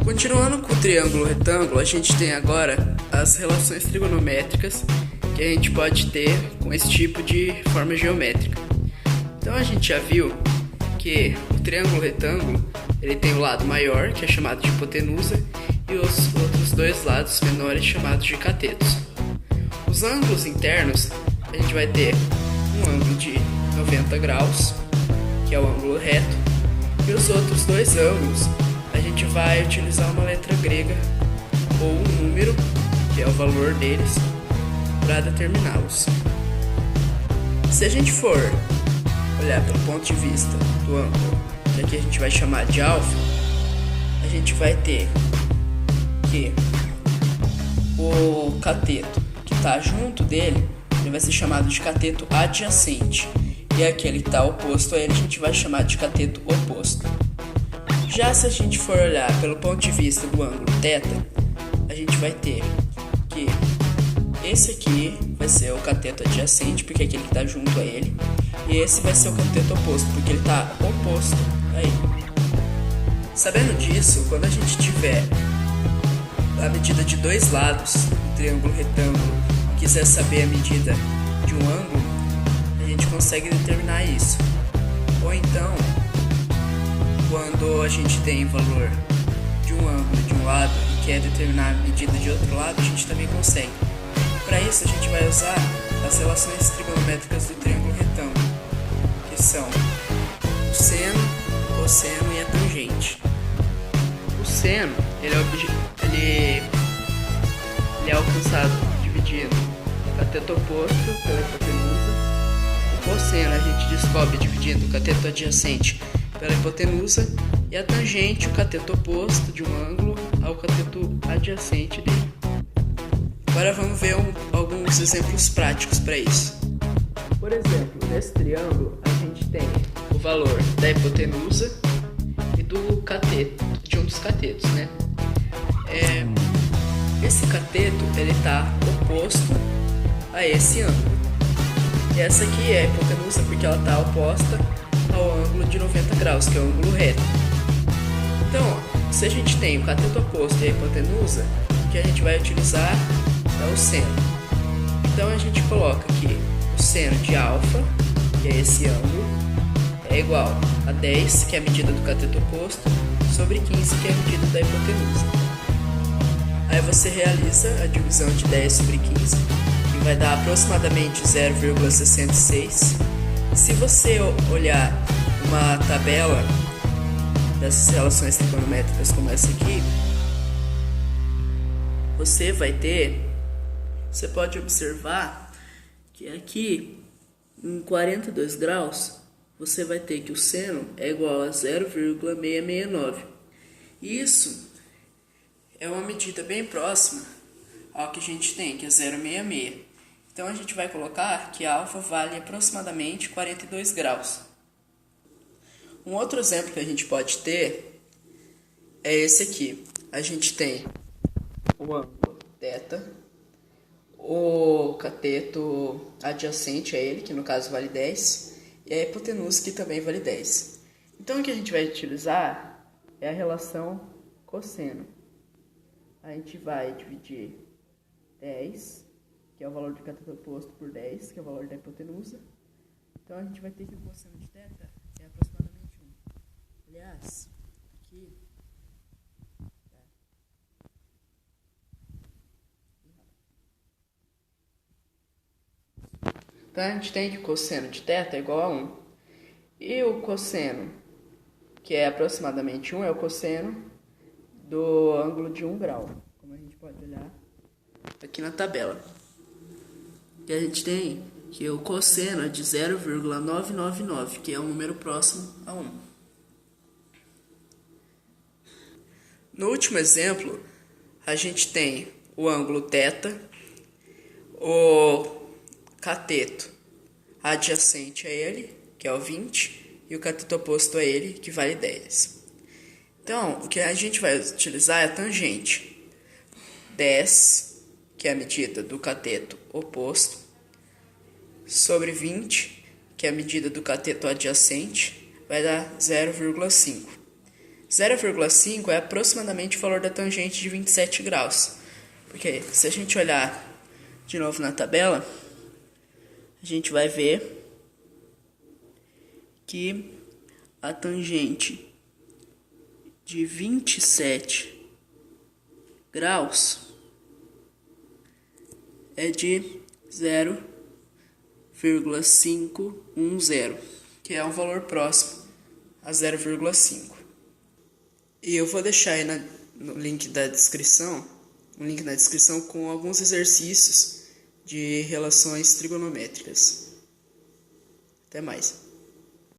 Continuando com o triângulo retângulo, a gente tem agora as relações trigonométricas que a gente pode ter com esse tipo de forma geométrica. Então a gente já viu que o triângulo retângulo ele tem o lado maior, que é chamado de hipotenusa, e os outros dois lados menores chamados de catetos. Os ângulos internos, a gente vai ter um ângulo de 90 graus, que é o ângulo reto, e os outros dois ângulos a gente vai utilizar uma letra grega ou um número, que é o valor deles, para determiná-los. Se a gente for olhar pelo ponto de vista do ângulo, que aqui a gente vai chamar de alfa, a gente vai ter que o cateto que está junto dele, ele vai ser chamado de cateto adjacente, e aquele que está oposto a ele a gente vai chamar de cateto oposto. Já se a gente for olhar pelo ponto de vista do ângulo θ, a gente vai ter que esse aqui vai ser o cateto adjacente, porque é aquele que está junto a ele, e esse vai ser o cateto oposto, porque ele está oposto a ele. Sabendo disso, quando a gente tiver a medida de dois lados do triângulo retângulo e quiser saber a medida de um ângulo, a gente consegue determinar isso. Ou então, quando a gente tem valor de um ângulo de um lado e quer determinar a medida de outro lado, a gente também consegue. Para isso, a gente vai usar as relações trigonométricas do triângulo retângulo, que são o seno, o cosseno e a tangente. O seno ele é alcançado dividindo o cateto oposto pela hipotenusa. O cosseno a gente descobre dividindo o cateto adjacente pela hipotenusa, e a tangente, o cateto oposto de um ângulo ao cateto adjacente dele. Agora vamos ver alguns exemplos práticos para isso. Por exemplo, nesse triângulo a gente tem o valor da hipotenusa e do cateto, de um dos catetos, né? Esse cateto ele está oposto a esse ângulo. E essa aqui é a hipotenusa porque ela está oposta ao ângulo de 90 graus, que é o ângulo reto. Então, se a gente tem o cateto oposto e a hipotenusa, o que a gente vai utilizar é o seno. Então a gente coloca aqui o seno de alfa, que é esse ângulo, é igual a 10, que é a medida do cateto oposto, sobre 15, que é a medida da hipotenusa. Aí você realiza a divisão de 10 sobre 15, que vai dar aproximadamente 0,66. Se você olhar uma tabela dessas relações trigonométricas como essa aqui, você pode observar que aqui em 42 graus você vai ter que o seno é igual a 0,669. Isso é uma medida bem próxima ao que a gente tem, que é 0,66. Então a gente vai colocar que a alfa vale aproximadamente 42 graus. Um outro exemplo que a gente pode ter é esse aqui. A gente tem o ângulo θ, o cateto adjacente a ele, que no caso vale 10, e a hipotenusa, que também vale 10. Então o que a gente vai utilizar é a relação cosseno. A gente vai dividir 10, que é o valor do cateto oposto, por 10, que é o valor da hipotenusa. Então a gente vai ter que o cosseno de θ é aproximadamente 1. Aliás, aqui então a gente tem que o cosseno de θ é igual a 1. E o cosseno, que é aproximadamente 1, é o cosseno do ângulo de 1 grau, como a gente pode olhar aqui na tabela. E a gente tem que o cosseno é de 0,999, que é um número próximo a 1. No último exemplo, a gente tem o ângulo θ, o cateto adjacente a ele, que é o 20, e o cateto oposto a ele, que vale 10. Então, o que a gente vai utilizar é a tangente. 10, que é a medida do cateto oposto, sobre 20, que é a medida do cateto adjacente, vai dar 0,5. 0,5 é aproximadamente o valor da tangente de 27 graus. Porque se a gente olhar de novo na tabela, a gente vai ver que a tangente de 27 graus é de 0,510, que é um valor próximo a 0,5. E eu vou deixar aí no link da descrição, um link na descrição com alguns exercícios de relações trigonométricas. Até mais.